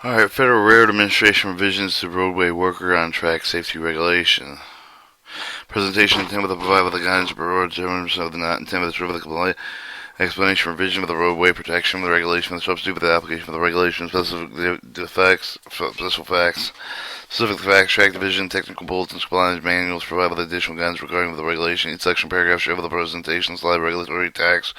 Alright, Federal Railroad Administration revisions to roadway worker on track safety regulation. Presentation intended to provide with the guidance of road terms of the not intended to the complaint. Explanation revision of the roadway protection of the regulation, the substitute for the application of the regulation, specific facts, track division, technical bulletins, compliance manuals, provide with additional guidance regarding the regulation. Each section paragraph show the presentation slide regulatory tax.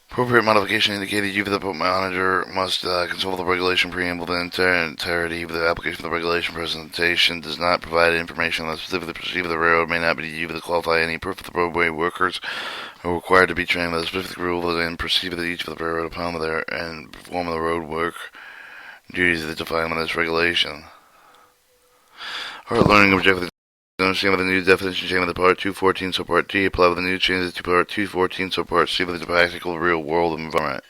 Appropriate modification indicated you, the monitor, must consult the regulation preamble. The entirety of the application of the regulation presentation does not provide information that specifically perceived of the railroad may not be used to qualify any proof of the roadway workers are required to be trained by the specific rule and perceive that each of the railroad upon their and perform the road work duties that define by this regulation. Our learning objectives. Understand with the new definition change with the Part 214 subpart D. Apply with the new changes to Part 214 subpart C with the practical real world environment.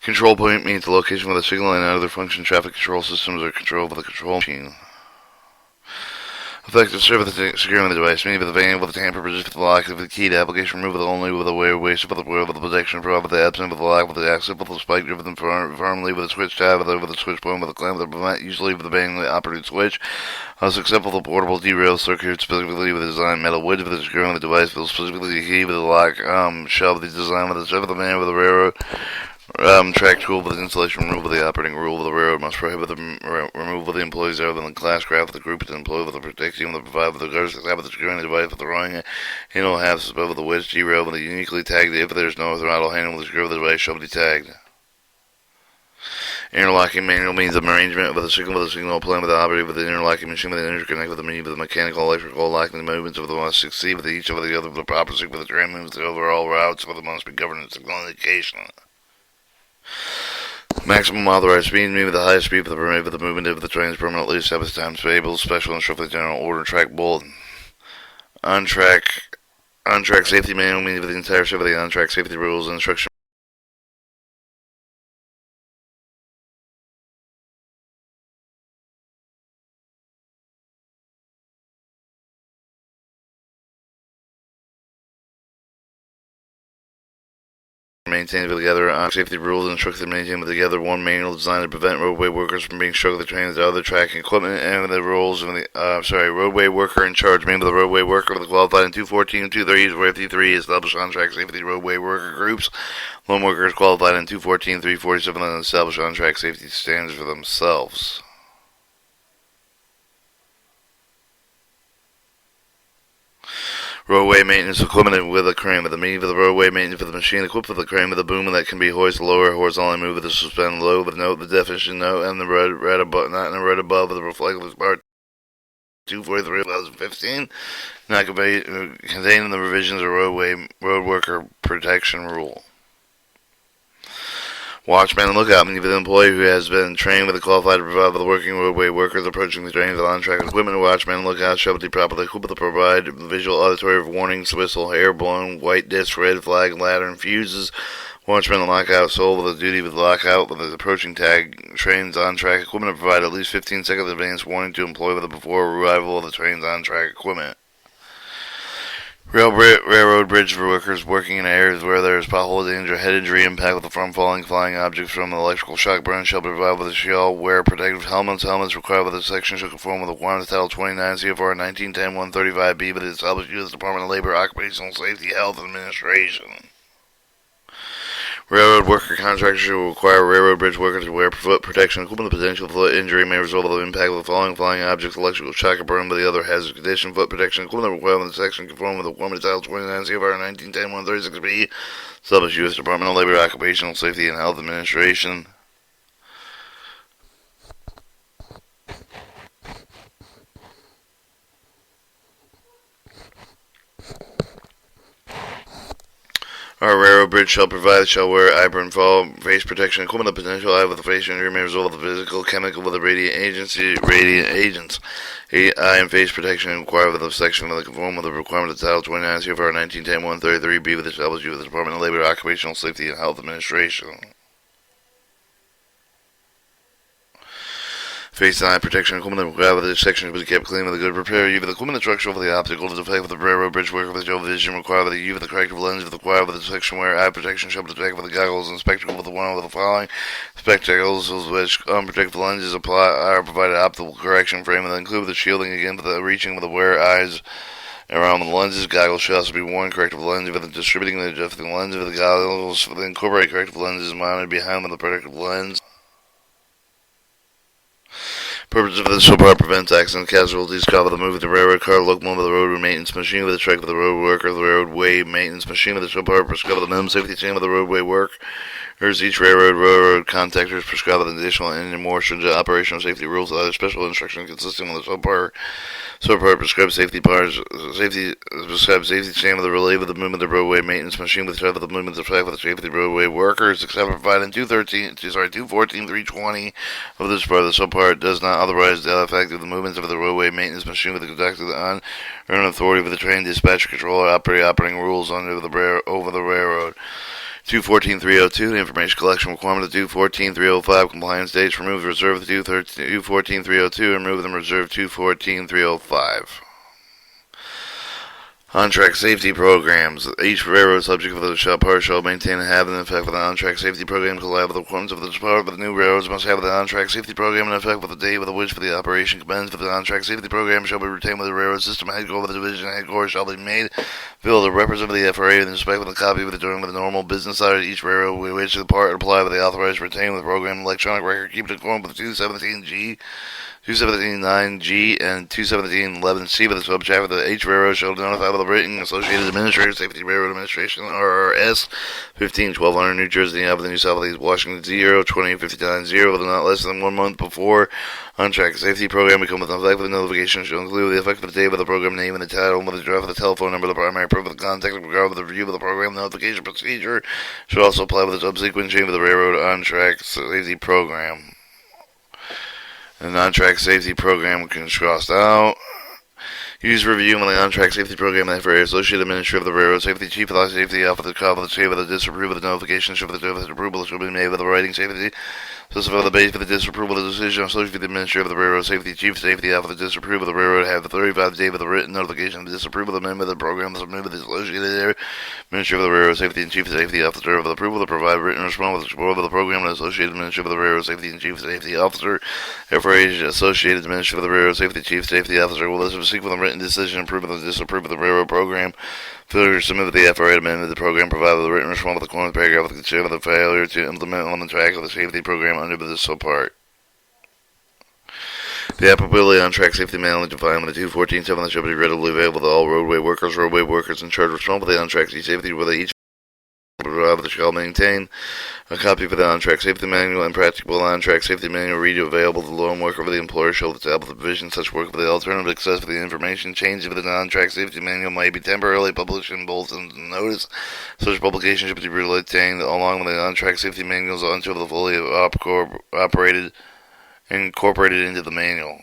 Control point means the location where the signal and other function traffic control systems are controlled by the control machine. Effective service securing the device, meaning with the van, with the tamper, resist with the lock, with the key to application, remove with only with the way, waste with the wheel, with the protection, provide with the absent, with the lock, with the access, with the spike, driven them firmly, with the switch tab, with the switch point, with the clamp, with the prevent, usually with the manually operated switch. Also accept with the portable derail circuit, specifically with the design metal wood, with the securing the device, with specifically the key, with the lock, shell, with the design, with the serve of the man, with the railroad. Track tool with the installation removal of the operating rule of the railroad must prohibit the removal of the employees other than the class craft of the group to employ with the protecting the provide with the guards except with the securing the device with the rowing handle halves above with the wedge derail with the uniquely tagged if there is no throttle handle with the screw of the device shall be tagged. Interlocking manual means of arrangement with a signal playing with the operator with the interlocking machine with the interconnect with the means with the mechanical electrical locking the movements of the must succeed with each of the other with the proper with the train moves the overall routes with the must be governed in signal indication. Maximum authorized speed, meaning the highest speed for the permit of the movement of the trains permanently established times stable, special and strictly general order track bulletin. On-track safety manual, meaning for the entire set of the on-track safety rules and instruction. Maintained together on safety rules and instructed maintained together one manual designed to prevent roadway workers from being struck with the trains to other tracking equipment and the rules of the roadway worker in charge, meaning the roadway worker with the qualified in 214 and 230 established on track safety roadway worker groups. Lone workers qualified in 214 347 and established on track safety standards for themselves. Roadway maintenance equipment with a crane, with the meaning of the roadway maintenance for the machine equipped with a crane with a boom that can be hoisted lower, horizontally moved with a suspended low, with note the definition note and the red above, not in the red above with the reflective part 243 2015, not containing the revisions of road worker protection rule. Watchman and lookout, meaning the employee who has been trained with a qualified to provide for the working roadway workers approaching the trains with on-track equipment. Watchman and lookout shall be properly equipped to provide visual auditory warnings, whistle, air blown, white disc, red flag, lantern, fuses. Watchman and lockout sold with a duty with lockout with the approaching tag trains on-track equipment to provide at least 15 seconds advance warning to employ with the before arrival of the trains on-track equipment. Railroad bridge workers working in areas where there is pothole danger, head injury, impact with from flying objects from the electrical shock burn shall be provided with a shall wear protective helmets. Helmets required with this section shall conform with the requirements of Title 29 CFR 1910-135B by the established U.S. Department of Labor, Occupational Safety, Health Administration. Railroad worker contractors will require railroad bridge workers to wear foot protection equipment. The potential foot injury may result from the impact of the following flying objects: electrical shock or burn by the other hazardous condition. Foot protection equipment required in the section conform with the requirement of Title 29 CFR 1910-136B, established U.S. Department of Labor, Occupational Safety and Health Administration. Our railroad bridge shall wear eye burn fall face protection equipment. The potential eye with the face injury may result of the physical, chemical with the radiant agents. Eye and face protection required with the section of the conform with the requirement of Title 29 CFR 1910-133B with the established with the Department of Labor, Occupational Safety and Health Administration. Face and eye protection equipment required with this section should be kept clean with a good repair. Use the equipment structure over the optical to defect with the railroad bridge work with the job vision required with the use of the corrective lens required with the section where eye protection should be detected with the goggles and spectacle with the one with the following spectacles which unprotected lenses are provided optical correction frame and include the shielding again for the reaching with the wearer eyes around the lenses. Goggles should also be worn. Corrective lens for the distributing the adjusting lens for the goggles for the incorporate corrective lenses mounted behind with the protective lens. Purpose of this subpart prevents accident casualties caused by the move of the railroad car, locomotive of the roadway maintenance machine with the track of the road worker, the roadway maintenance machine with the subpart prescribed the minimum safety chain of the roadway work. Here's each railroad contactors prescribed with additional and more stringent operational safety rules with other special instructions consisting of the subpart prescribed safety parts, prescribed safety chain with the relay with the movement of the roadway maintenance machine with the track of the movement of the track with the safety roadway workers, except provided in 214.320 of this part of the subpart does not authorize the effect of the movements of the roadway maintenance machine with the conductor on earned authority with the train dispatcher controller operating rules over the railroad. 214.302, the information collection requirement of 214.305, compliance dates, remove reserve 214.302, remove and reserve 214.305. On-track safety programs. Each railroad subject of the subpart shall maintain and have an effect with an on-track safety program to allow with the requirements of the subpart, but the new railroads must have the on-track safety program in effect with the date with which for the operation commenced. For the on-track safety program shall be retained with the railroad system headquarters. The division headquarters shall be made available to representative of the FRA in respect with a copy of it during the normal business hours of each railroad which the part apply with the authorized retain with the program electronic record keep it in accordance with 217G. 217.9G and 217.11C with the subchapter that each railroad shall notify with the written Associated Administrators Safety Railroad Administration RRS 15-1200 New Jersey Avenue, New South East Washington 0-2059-0 with not less than 1 month before on-track safety program becomes effective. The notification shall include the effective date of the program name and the title with the draft of the telephone number, the primary proof of the contact regard with the review of the program. The notification procedure should also apply with the subsequent change of the railroad on-track safety program. The on-track safety program can crossed out. Use review on the on-track safety program and FRA Associated Administrator of the Railroad Safety Chief of the Safety Officer of the Chief of the Disapprove of the notification should the approval shall be made with the writing safety. Specify the base for the disapproval of the decision. Associated with the Administrator of the Railroad Safety Chief Safety Officer disapprove of the railroad have the 35 days of the written notification of the disapproval of the member of the program the member of the Associated Administrator of the Railroad Safety and Chief Safety Officer of the approval to provide written response with the support of the program and Associated Administrator of the Railroad Safety and Chief Safety Officer. FRA Associated Administrator of the Railroad Safety Chief Safety Officer will seek with a written decision approve of the disapprove of the railroad program. Failure to submit the FRA amendment the program provided the written response with the corner paragraph with concern of the failure to implement on the track of the safety program under this subpart. The applicability on-track safety manual defined with the 214.7 shall be readily available to all roadway workers in charge of responsible for the on-track safety whether each shall maintain a copy of the on-track safety manual and practicable on-track safety manual read available to the loan worker of the employer shall establish the provision such work for the alternative access for the information change of the on-track safety manual may be temporarily published in bulletins and notice. Such publication should be retained along with the on-track safety manuals until the fully incorporated into the manual.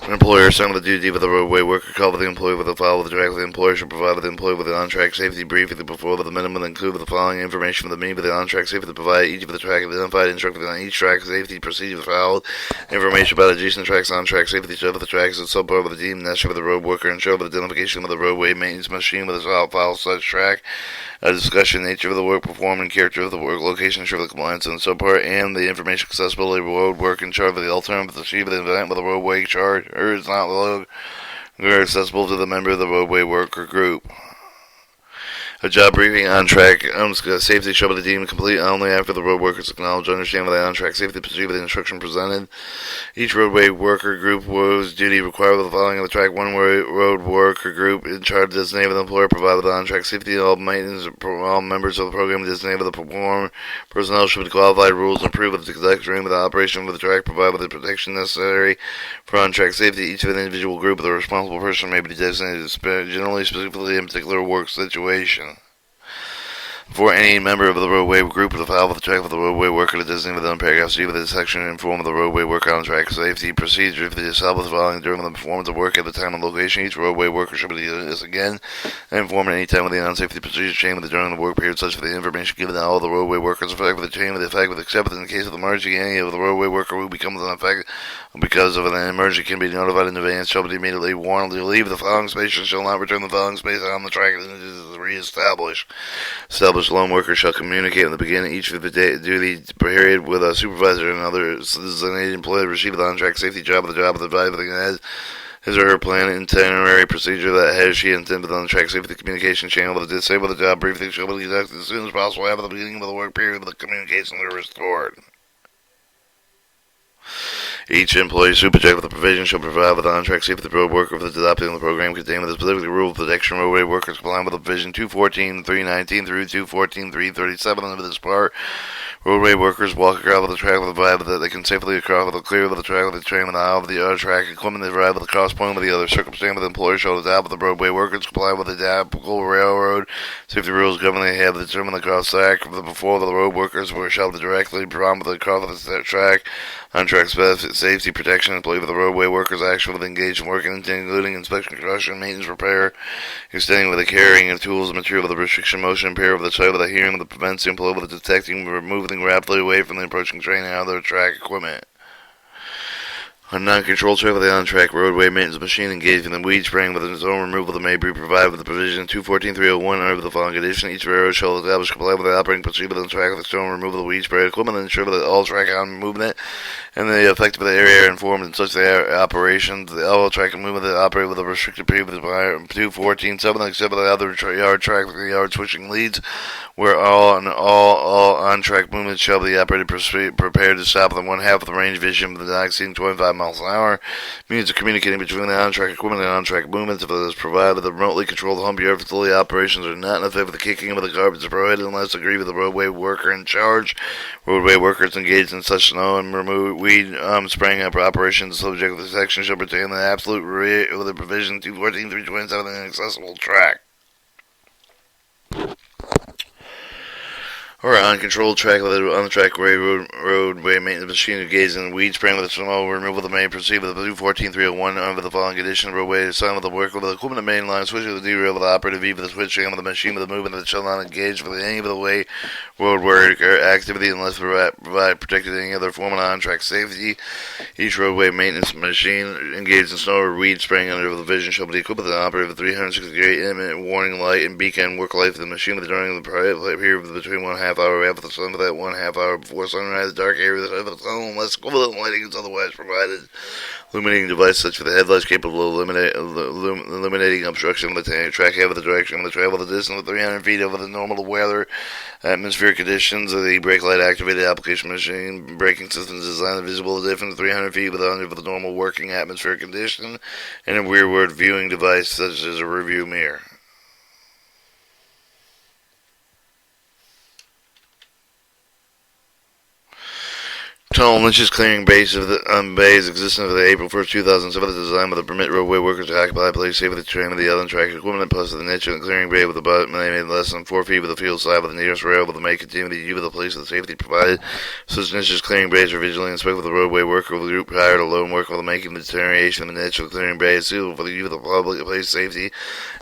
An employer assigned with the duty of the roadway worker call with the employee with a file with the track. The employer should provide with the employee with the on-track safety briefing before with the minimum include with the following information for the mean with the on-track safety to provide each of the track identified instructed on each track safety procedure filed information about adjacent tracks on-track safety show for the tracks and subpart with the team necessary for the road worker and show with the identification of the roadway maintenance machine with a file such track. A discussion nature of the work performed and character of the work location ensure the compliance and subpart and the information accessibility of road work and chart for the alternative to achieve the event with a roadway chart or is not located accessible to the member of the roadway worker group. A job briefing on-track safety shall be deemed complete only after the road workers acknowledge understand the on-track safety procedure the instruction presented. Each roadway worker group was duty required with the following of the track. One road worker group in charge designated with the employer provided the on-track safety. All maintenance, all members of the program designated with the perform personnel should be qualified rules and approved with the conducting with the operation of the track provided with the protection necessary for on-track safety. Each of the individual group of the responsible person may be designated generally specifically in particular work situation. For any member of the roadway group to file with the track with the roadway worker to designate within paragraph C with this section inform of the roadway worker on track safety procedure if they establish the following during the performance of work at the time and location. Each roadway worker should be this again and inform at any time with the on-safety procedure chain with the during the work period such for the information given to all the roadway workers effect with the chain with the effect with except in the case of the emergency any of the roadway worker who becomes an effect because of an emergency can be notified in advance shall be immediately warned to leave the following space and shall not return the following space on the track and it is re-established. Established loan workers shall communicate in the beginning each of the duty period with a supervisor and other designated employee to receive the on-track safety job of the driver has his or her plan itinerary procedure that has she intended on the track safety communication channel to disable the job briefing shall be conducted as soon as possible after the beginning of the work period with the communications are restored. Each employee supervisor with the provision shall provide with on-track safety road worker for the adopting the program containing the specific rule of protection roadway workers complying with the provision 214.319 through 214.337 of this part. Roadway workers walk across with the track with the vibe that they can safely cross with the clear with the track with the train with the aisle of the other track equipment they ride with the cross point with the other circumstance with the employer shall adopt with the roadway workers comply with the applicable railroad safety rules governing they have determined the cross track before the road workers were shall directly prompt the cross of the track on-track safety protection employee with the roadway workers action with engaged in work including inspection, construction, maintenance, repair, extending with the carrying of tools and material with the restriction motion impair with the sight with the hearing with the preventing employee with the detecting removing rapidly away from the approaching train and other track equipment. A non-controlled track with the on-track roadway maintenance machine engaged in the weed spraying with its own removal that may be provided with the provision 214.301 under the following condition. Each railroad shall establish comply with the operating procedure with the track with its own removal of the weed spray equipment and ensure that all track on movement and the effective of the area are informed in such the operations. The all track and movement that operate with a restricted period with 214.7 except for the other yard track with the yard switching leads where all on-track movements shall be operated prepared to stop within one half of the range vision of the not exceeding 25 miles an hour. Means of communicating between the on-track equipment and on-track movements if it is provided the remotely controlled hump yard facility operations are not in effect with the kicking of the garbage is prohibited unless agreed with the roadway worker in charge. Roadway workers engaged in such snow and remove weed spraying up operations subject to the section shall pertain to the absolute with the provision 214.327 and accessible track. Or uncontrolled track with on the track roadway maintenance machine engaged in weed spraying with a snow removal that may proceed with the 214.301 under the following condition. Roadway is signed with the work with the equipment main line, switch with the derail with the operative V for the switch channel with the machine with the movement that shall not engage with any of the way road worker activity unless provide protected any other form of on-track safety. Each roadway maintenance machine engaged in snow or weed spraying under the vision shall be equipped with an operative with 360-minute warning light and beacon work light for the machine with during the period between 1/2 hour after the sun for that 1/2 hour before sunrise, dark area of the sun unless equivalent lighting is otherwise provided. Illuminating device such for the headlights capable of illuminating obstruction of the track half of the direction of the travel the distance of 300 feet over the normal weather atmospheric conditions of the brake light activated application machine braking systems designed visible different 300 feet with under the normal working atmospheric condition and a rearward viewing device such as a review mirror. Tunnel Lynch's clearing base of the bays existence of the April 1st, 2007 is designed with a permit roadway workers to occupy place safe with the train with the other track equipment plus the niche and clearing bay with the bottom made less than 4 feet with the field side with the nearest rail with the may continue to use the place of the safety provided. Such niches clearing bays are visually inspected with the roadway worker with the group prior to loan work with making the deterioration of the niche of the clearing bay is suitable for the use of the public place safety.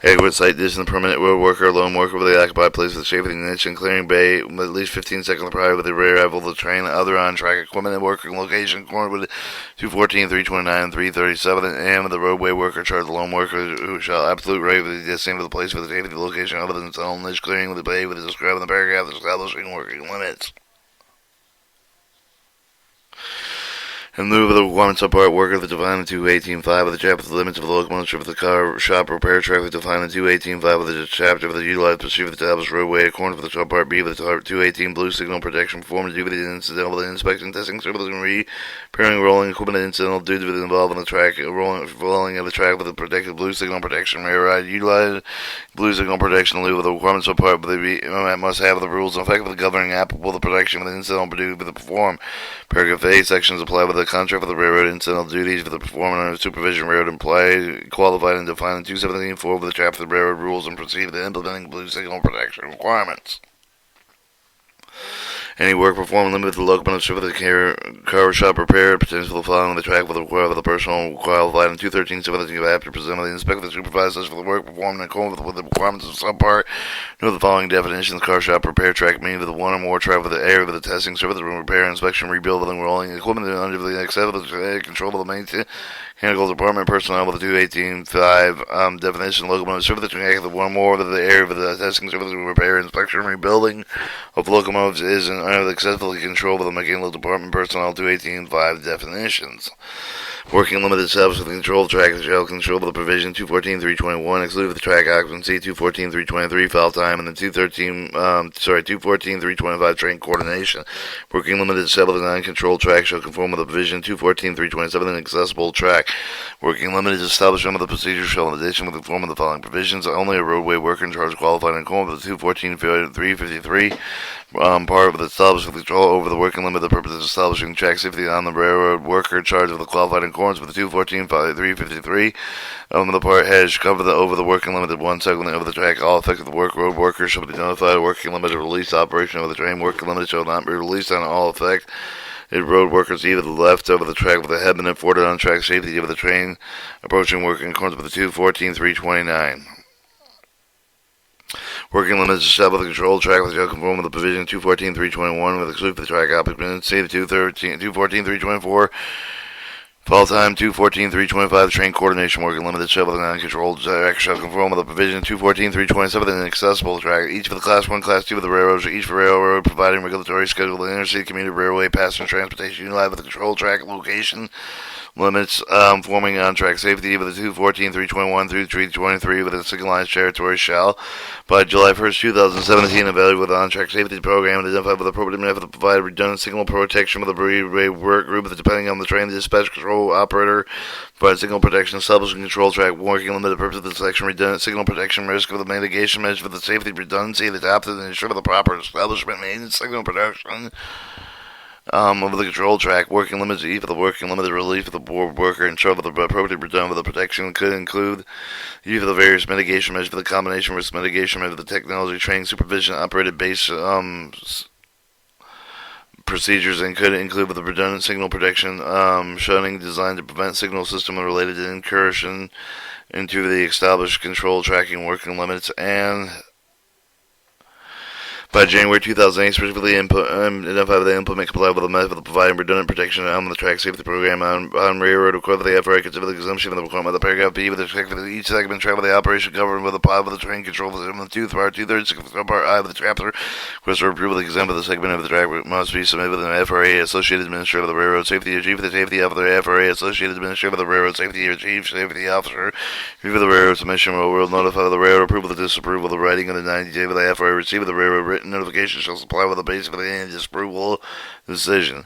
Adequate site distance permanent road worker loan worker with the occupied place with the safety niche and clearing bay with at least 15 seconds prior with the arrival of the train and other on track equipment and working location cornered with 214, 329, and 337, and the roadway worker charged the loan worker who shall absolute rate with the same of the place for the safety location other than its own niche clearing with the bay with the described in the paragraph establishing working limits. In lieu of the requirements of part worker that define the 218.5 of the chapter, the limits of the locomotive of the car shop repair track that define the 218.5 of the chapter of the utilized procedure of the established roadway according to the subpart B of the 218 blue signal protection performed due to the incidental with the inspection, testing, service, and repairing rolling equipment incidental due to the involvement of the track, rolling of the track with the protected blue signal protection rear ride, utilize blue signal protection in lieu of the requirements of part B must have the rules in effect of the governing applicable the protection with the incidental due to the perform. Paragraph A sections apply with the contract for the railroad incidental duties for the performer under supervision railroad employee qualified and defined in 217.4 of the chapter of the railroad rules and proceed to implementing blue signal protection requirements. Any work performed limited to the locomotive with the car shop repaired, pertains to the following on the track with the require of the personal qualified in 213 7 after presumably inspect the supervisors for the work performed in accordance with the requirements of subpart. Note the following definitions: car shop repair track means with one or more track with the area with the testing, service, repair, inspection, rebuilding, rolling equipment under the except of the control of the maintenance. Mechanical department personnel with the 218.5 definition locomotive service the track with one more with the area with the testing, service, repair, inspection, rebuilding of locomotives is under the accessibility control of the mechanical department personnel 218.5 definitions. Working limited established with the control track shall control the provision 214.321 exclude the track occupancy 214.323 foul time and the 214.325 train coordination. Working limited established with non-controlled track shall conform with the provision 214.327 an accessible track. Working limited establishment of the procedure shall in addition with the form of the following provisions only a roadway worker in charge qualified in accordance with the 214.353 part of the established with control over the working limit. The purpose of establishing track safety on the railroad worker in charge of the qualified in accordance with the 214.353 the part has covered over the working limit of 1 second over the track. All affected road workers shall be notified. Working limit of release operation over the train. Working limit shall not be released on all effect. Road workers either the left over the track with the head been afforded on track safety over the train approaching working in accordance with the 214.329. Working limits established with the control track with shall conform with the provision 214.321 with exclude the track occupancy the 214.324 fall time 214.325 train coordination working limited shall with the non-controlled track shall conform with the provision 214.327 and accessible track each for the class 1 class 2 of the railroads or each for railroad providing regulatory schedule of the interstate commuter railway passenger transportation unified with the control track location limits forming on-track safety with the 214.321 through 323 with a signalized territory shall, by July 1st, 2017, evaluate with the on-track safety program and identify with appropriate method to provide redundant signal protection with a work group depending on the train, the dispatch control operator, provide signal protection, establishing control track, working limited purpose of the section, redundant signal protection, risk of the mitigation measures for the safety redundancy, adapted and ensure the proper establishment, maintenance, signal protection. Over the control track, working limits E for the working limited relief of the board worker in charge of the appropriate redundant with the protection could include E for the various mitigation measures for the combination risk mitigation measure, the technology training supervision operated base procedures and could include with the redundant signal protection shunning designed to prevent signal system related to incursion into the established control tracking working limits and by January 2008, specifically identify the implement comply with the method of providing redundant protection on the track safety program on railroad equivalent of the FRA consider the exemption of the requirement of the paragraph B with respect to each segment travel the operation governed with the pod of the train control of the 2/3 part I of the chapter. Request for approval of the exempt of the segment of the track must be submitted with an FRA associated administrator of the railroad safety or chief of the safety officer FRA associated administrator of the railroad safety or chief safety officer. Review of the railroad submission will notify the railroad approval of the disapproval of the writing of the 90-day of the FRA receive of the railroad written notification shall supply with the basis of the disapproval decision.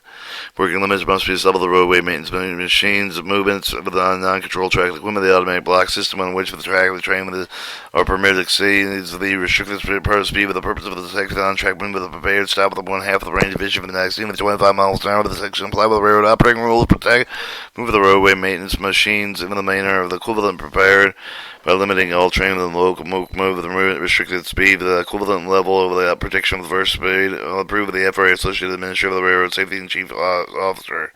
Working limits must be established the roadway maintenance machines movements with the non-controlled track equipment the automatic block system on which the track of the train are permitted exceeds the restricted speed with the purpose of the section on track movement with a prepared stop with the 1/2 of the range of vision for the next scene with 25 miles an hour to the section apply with the railroad operating rules protect move the roadway maintenance machines in the manner of the equivalent prepared by limiting all train with the locomotive with the restricted speed the equivalent level of the protection of the first speed approved with the FRA associated administrator of the railroad safety and chief officer.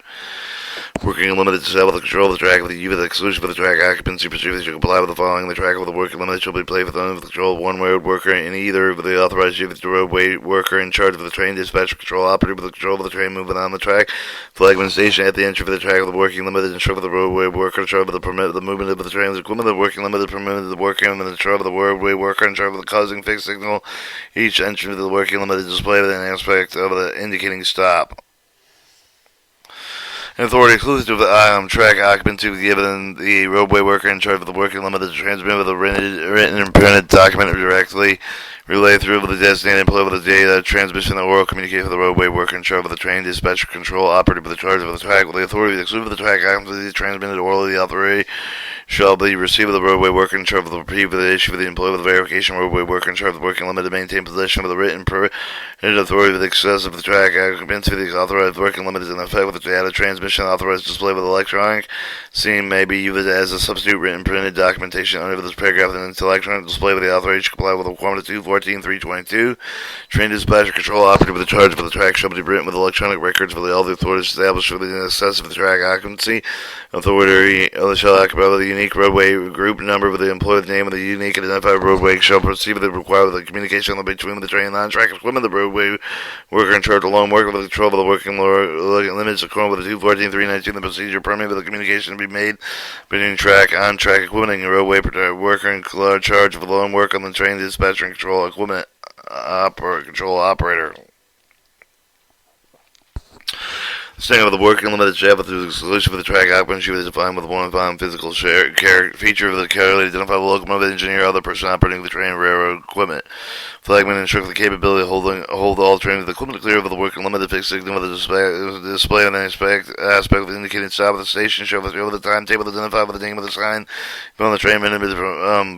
Working limited to establish the control of the track with the use of the exclusion of the track occupancy procedures to comply with the following. The track of the working limit shall be played with the control of one road worker and either of the authorized chief of the roadway worker in charge of the train dispatch control operator with the control of the train moving on the track. Flagman station at the entry of the track of the working limited in charge of the roadway worker in charge of the permit of the movement of the train's equipment. The working limited permitted the working and in charge of the roadway worker in charge of the causing fixed signal. Each entry of the working limited display with an aspect of the indicating stop. Authority exclusive of the track occupancy was given the roadway worker in charge of the working limited to transmit with a written and printed document directly relay through the designated play with the data transmission and oral communication with the roadway worker in charge of the train dispatch control operative with the charge of the track with the authority exclusive of the track occupancy transmitted orally the authority shall be received of the roadway worker in charge of the reprieve of the issue for the employee with the verification roadway worker in charge of the working limit to maintain possession of the written permitted authority with excess of the track occupancy. The authorized working limit is in effect with the data transmission. Authorized display with electronic scene may be used as a substitute written printed documentation under this paragraph, and its electronic display with the authorized comply with the requirement of 214.322. Train dispatcher control operative with the charge for the track shall be written with electronic records for all the authorities established for the excess of the track occupancy. Authority shall occupy with a unique roadway group number with the employee's name of the unique identified roadway shall proceed with the required with the communication between the train and non-track equipment. The roadway worker in charge of the loan worker with the control of the working limits according with the 214.319. The procedure permit with the communication to be made between track on-track equipment and roadway worker in charge of the loan work on the train dispatcher and control equipment control operator. Staying with the working limited travel through the solution for the track occupancy was defined with one defined physical feature of the clearly identifiable locomotive engineer or other person operating the train railroad equipment. Flagman ensure the capability of hold all trains with the equipment clear of the working limit. The fixed signal with the display of an aspect of the indicated stop of the station. Show the timetable identified with the name of the sign. On the train minute is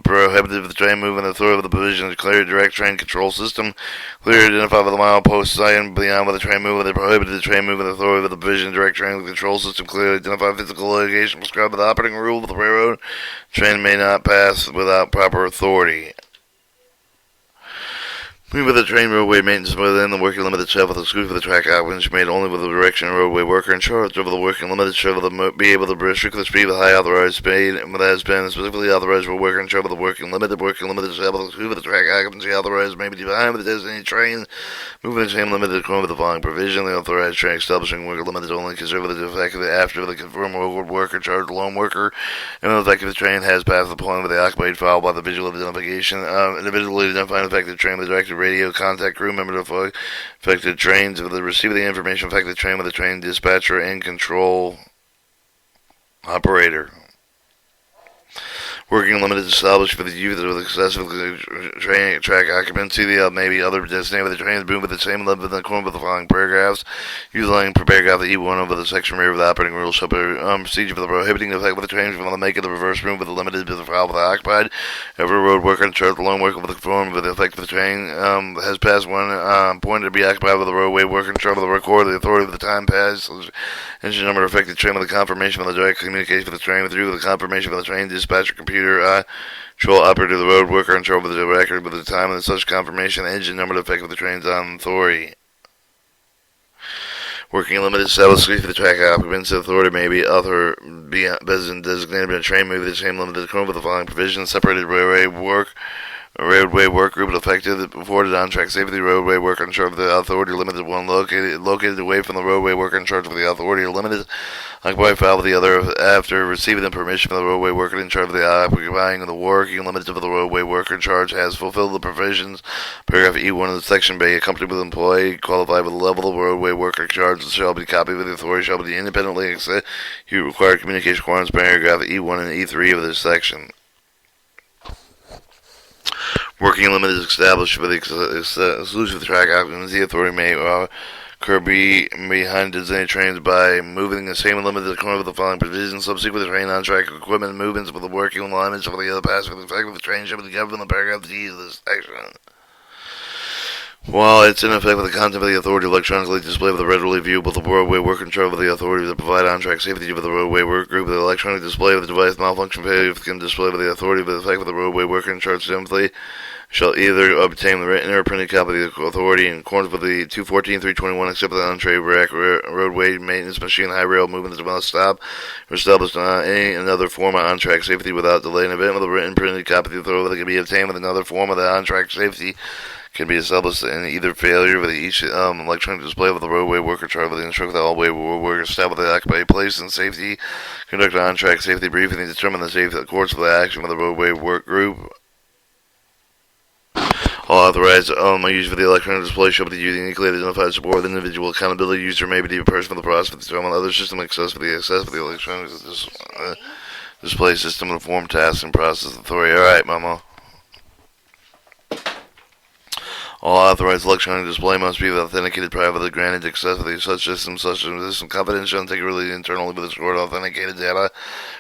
prohibited of the train moving. Authority of the provision of clear direct train control system. Clear identified with the milepost sign beyond with the train moving. They prohibited the train moving. Authority of the provision of direct train control system. Clearly identified physical litigation prescribed by the operating rule of the railroad. Train may not pass without proper authority. Moving with the train roadway maintenance within the working limit itself with the exclusion for the track occupancy made only with the direction of roadway worker in charge of the working limit shall be able to restrict the speed with high authorized speed and that has been specifically authorized for worker in charge of the working limit. The working limit itself with the exclusion for the track occupancy authorized may be defined with the designated train moving the same limit according with the following provision. The authorized train establishing worker limit is only considered with the effect of the after the confirmed worker in charge of the lone worker and the effect of the train has passed the point with the occupied followed by the visual identification individually identifying the effective train with the directed radio contact crew member to affected trains with the receive of the information affected train with the train dispatcher and control operator. Working limit is established for the use with excessive train track occupancy. The maybe other designated with the trains moving with the same level in the corner with the following paragraphs. Utilizing per paragraph the E1 over the section rear of the operating rules shall be procedure for the prohibiting the effect with the trains from the make of the reverse move with the limited to the file with the occupied. Every road worker in charge of the lone worker with the conform with the effect of the train has passed one point to be occupied with the roadway worker in charge of the record the authority of the time passed. Engine number affected train with the confirmation of the direct communication with the train with the confirmation of the train dispatcher computer control operator the road worker in charge of the record with the time of such confirmation engine number effect of the train's on authority. Working limit is established for the track occupancy authority may be other be designated by a train moving the same limit with the following provisions. Separated railway work group effective afforded on track safety roadway worker in charge of the authority limited one located away from the roadway worker in charge of the authority limited occupied file with the other after receiving the permission from the roadway worker in charge of the occupying the working limits of the roadway worker in charge has fulfilled the provisions paragraph E1 of the section B accompanied with employee qualified with the level of roadway worker in charge shall be copied with the authority shall be independently accept you require communication requirements paragraph E1 and E3 of this section. Working limit is established for the exclusive track occupancy. The authority may occur behind designated trains by moving the same limit to the corner of the following provisions. Subsequent train on track equipment movements with the working alignments of the other pass with the effect of the train shall be governed in the paragraph D of this section. While it's in effect with the content of the authority electronically displayed with the readily viewable the roadway work control of the authority to provide on-track safety with the roadway work group with the electronic display of the device malfunction failure can display with the authority with the effect of the roadway worker in charge simply shall either obtain the written or printed copy of the authority in accordance with the 214.321 except for the on-track roadway maintenance machine high rail movements must stop or establish any another form of on-track safety without delay. An event with a written printed copy of the authority that can be obtained with another form of the on-track safety can be established in either failure with each electronic display of the roadway worker chart with the instruction that all way workers establish the occupied place and safety, conduct an on-track safety briefing, and determine the safety course of the action of the roadway work group. All authorized use for the electronic display shall be uniquely identified support with individual accountability user may be the person of the process of the determine other system access for the electronic display system and form tasks and process authority. Alright, Mama. All authorized electronic display must be authenticated privately granted access to such systems, confidential, integrity internally with stored authenticated data,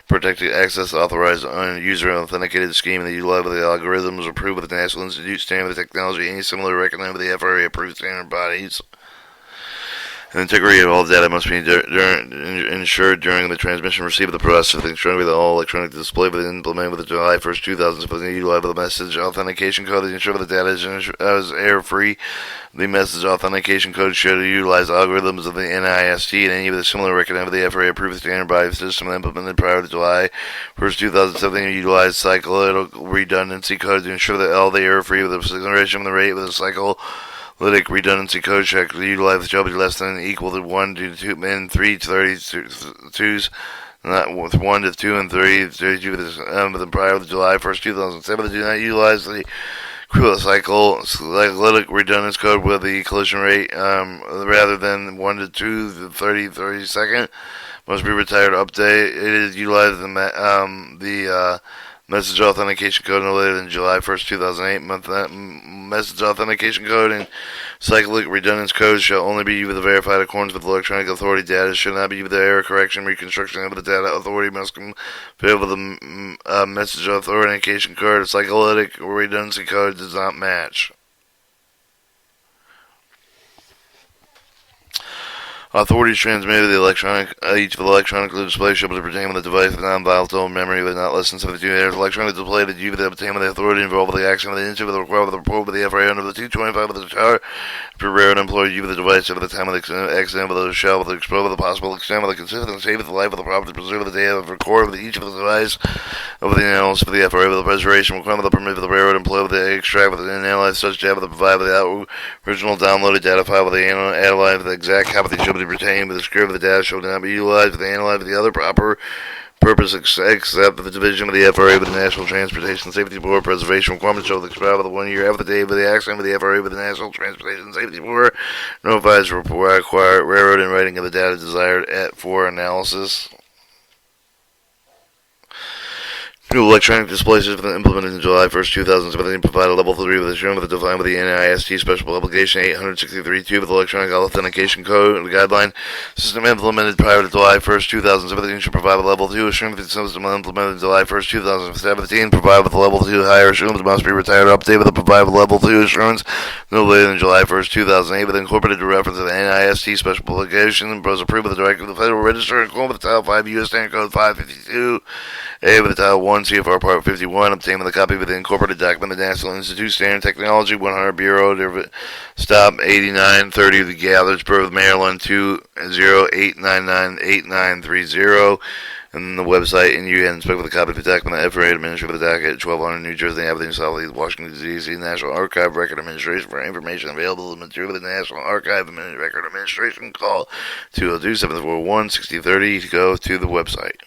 protected access to authorized user authenticated scheme, and the utilize of the algorithms approved with the National Institute standard of technology, any similar recommended with the FRA approved standard bodies. The integrity of all data must be ensured during the transmission receipt of the process of the instruction that all electronic display was implemented with the July 1st, 2015 utilize the message authentication code to ensure that the data is error-free. The message authentication code should utilize algorithms of the NIST and any of the similar recommended with the FRA approved standard by the system implemented prior to July 1st, 2017 utilize cyclic redundancy code to ensure that all the error-free with the consideration of the rate with the cycle redundancy code check to utilize shall be less than equal to 1 to 2 and 3 to 32s, not with 1 to 2 and 3 32 with the prior to July 1st, 2007. Do not utilize the cyclic redundancy code with the collision rate rather than 1 to 2 to 32nd. Must be retired update. It is utilized the message authentication code no later than July 1st, 2008. Message authentication code and cyclic redundancy codes shall only be used with the verified accordance with electronic authority data. Should not be used with the error correction, reconstruction of the data. Authority must compare with the message authentication code. A cyclic redundancy code does not match. Authorities transmitted the each of the electronic display shall be obtained with the device with non-volatile memory with not less than 72 hours. Electronic display that you obtain with the authority involved with the action of the incident with the requirement of the report with the FRA under the 225 of the tower. Prepared employee you with the device at the time of the accident with the shell with the exposure with the possible extent with the consistent save of the life of the property preserve the data of record with each of the device of the analysis for the FRA with the preservation requirement of the permit for the railroad employee with the extract with the analyze such data with the provide with the original downloaded data file with the analyze with the exact copy that should be retained with the script of the data should not be utilized with the analyze with the other proper purpose except the division of the FRA with the National Transportation Safety Board preservation requirements shall expire with the 1 year after the date of the accident with the FRA with the National Transportation Safety Board notifies the required railroad in writing of the data desired for analysis. New electronic display system implemented in July 1st, 2017 provide a level 3 with assurance with the defined with the NIST special publication 863.2 with electronic authentication code and guideline system implemented prior to July 1st, 2017 should provide a level 2 assurance with the system implemented in July 1st, 2017 provide with a level 2 higher assurance must be retired or updated with a provide with level 2 assurance no later than July 1st, 2008 with incorporated reference to the NIST special publication and was approved with the directive of the Federal Register in accordance with Title 5 U.S. Standard Code 552 A with the Title 1 CFR Part 51, obtained with a copy of the incorporated document of the National Institute Standard Technology 100 Bureau, Stop 8930 of the Gallersburg, Maryland 208998930, and the website, and you can inspect with a copy of the document, the FRA Administrator of the docket, 1200 New Jersey Avenue, South Washington, D.C., National Archive Record Administration for information available to material of the National Archive Record Administration. Call 202-741-6030 to go to the website.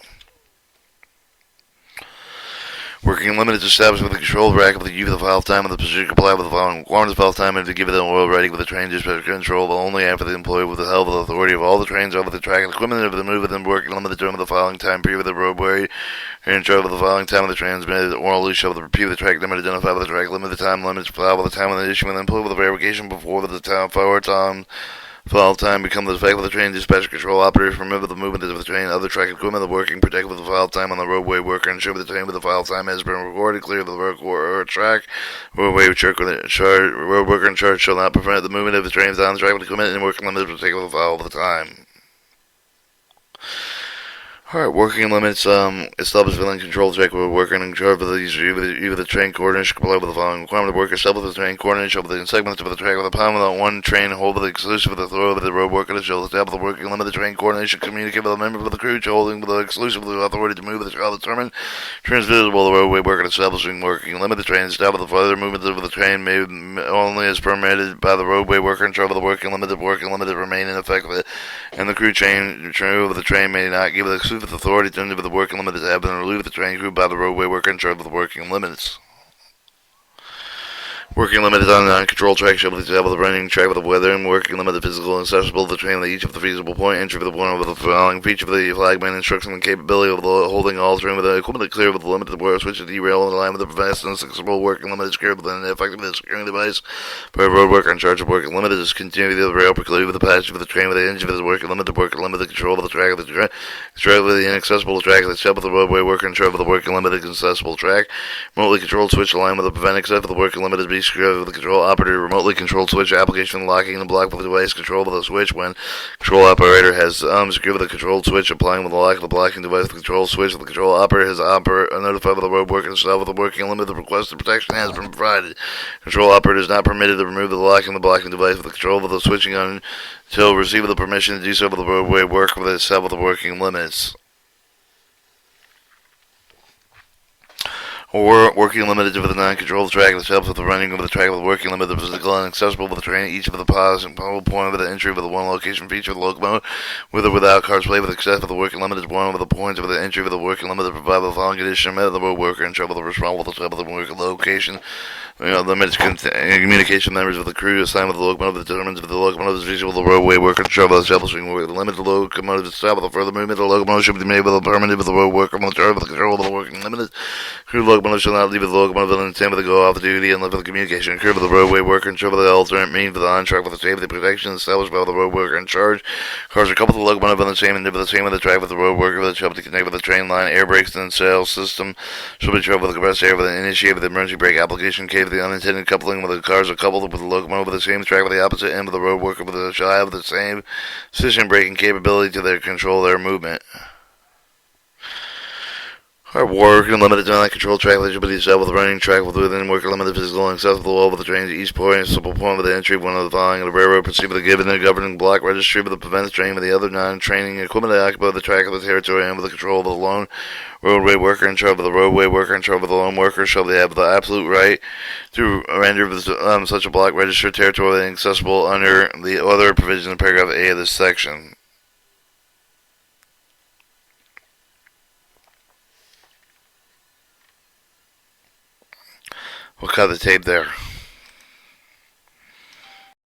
Working limited established with the control rack of the use of the file time of the position comply with the following requirements. File time and to give it an oil ready with the train dispatch control, but only after the employee with the help of the authority of all the trains over the track and equipment of the move within working limited term of the following time period with the roadway in charge of the following time of the transmitted orally shall the repeat of the track number identified with the track limit the time limits file with the time of the issue and the employee with the verification before the time forward time. File time become the effect of the train dispatch control operators remember the movement of the train other track equipment the working protect with the file time on the roadway worker ensure the train with the file time has been recorded clear of the road or track roadway road worker in charge shall not prevent the movement of the trains on the track with equipment and working limits will take with the file of the time. Alright, working limits, established within control check with working in charge of either the train coordinates comply with the following requirement. The worker established with the train coordinates over the segments of the track with a pound without one train hold with the exclusive of the throw of the road worker shall establish the working limit of the train coordination communicate with a member of the crew holding with the exclusive of the authority to move the shall determine transmitted while the roadway worker establishing working limit the train establish the further movement of the train may only as permitted by the roadway worker in charge of the working limit remain in effect with it and the crew chain of the train may not give the exclusive authority to with the working limit have been relieved the train crew by the roadway worker in charge of the working limits. Working limited on non-controlled track shall be able to running track with the weather and working limited physical and accessible to the train at each of the feasible point entry for the point of the following feature of the flagman instruction and capability of the holding all terrain with the equipment clear with the limited wire switch to derail in line with the fast and accessible working limited secure with an effective securing device by a road worker in charge of working limited is continuing the rail preclude with the passage of the train with the engine of the working limited control of the track of the track with the inaccessible track of the step of the roadway worker in charge of the working limited accessible track remotely controlled switch line with the prevent except for the working limited be secure with the control operator remotely controlled switch application locking and block with the device control of the switch when control operator has secure with the controlled switch applying with the lock of the blocking device with the control switch the control operator has notified with the road worker itself with the working limit the requested protection has been provided. Control operator is not permitted to remove the lock and the blocking device with the control of the switching on until receive the permission to do so with the roadway worker with itself with the working limits. Or working limited with the non-controlled track that helps with the running of the track with the working limit, the physical and accessible with the train, each of the pause and point of the entry with the one location feature of the locomotive, with or without cars play with excess of the working limit is one of the points of the entry with the working limit to provide the following condition met the road worker in trouble to respond with the trouble of the working location. Limits communication members with the crew assigned with the locomotive determines if the locomotive is visual the roadway worker in trouble establishing the limit the locomotive to stop with the further movement the locomotive should be made with a permanent with the road worker on the charge with the control of the working limit. Crew locomotive shall not leave with the locomotive and intend to go off duty and live with the communication occur with the roadway worker in charge of the alternate means for the on track with the safety protection established by the road worker in charge. Cars are coupled with the locomotive on the same end of the same of the track with the road worker with the trouble to connect with the train line. Air brakes and sail system should be trouble with the compressed air with the initiate with the emergency brake application key with the unintended coupling with the cars are coupled with the locomotive with the same track with the opposite end of the road worker with the shall have the same position braking capability to their control their movement. Our working limited to non-controlled track eligibility set with running track within working limited physical and accessible wall with the train to each point simple point with the entry one of the following of the railroad proceed with the given and governing block registry with the prevent the train with the other non-training equipment to occupy the track of the territory and with the control of the lone roadway worker in charge of the roadway worker in charge of the lone worker shall they have the absolute right to render such a block registered territory accessible under the other provisions in paragraph A of this section. We'll cut the tape there.